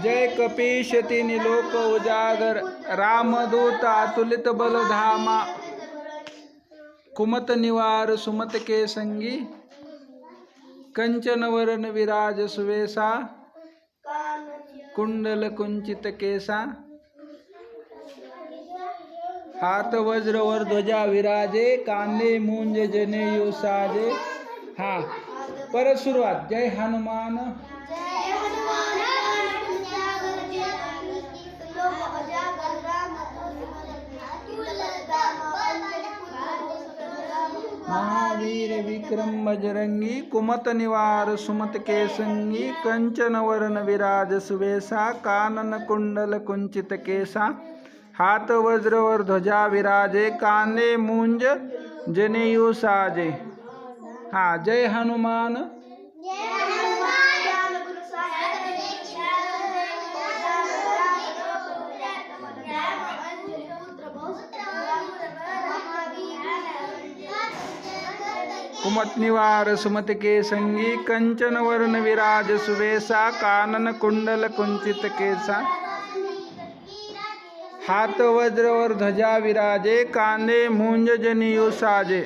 जय कपीश तिनि लोक उजागर, रामदूत अतुलित बल धामा, कुमत निवार सुमत के संगी, कंचन वरन विराज सुवेशा, कुंडल कुंचित केसा, हाथ वज्र वर ध्वजा विराजे, कांदे मूंज जनेऊ साजे। हा परत सुरुवात। जय हनुमान महावीर विक्रम बजरंगी, कुमत निवार सुमत के संगी, कंचन वरन विराज सुवेशा, कानन कुंडल कुंचित केसा, हाथ वज्र वर ध्वजा विराजे, कांदे मूंज जनेऊ साजे। हा जय हनुमान कुमत निवार सुमत के संगी, कंचन वरन विराज सुवेशा, कानन कुंडल कुंचित केसा, हाथ वज्र वर ध्वजा विराजे, कांदे मूंज जनेऊ साजे।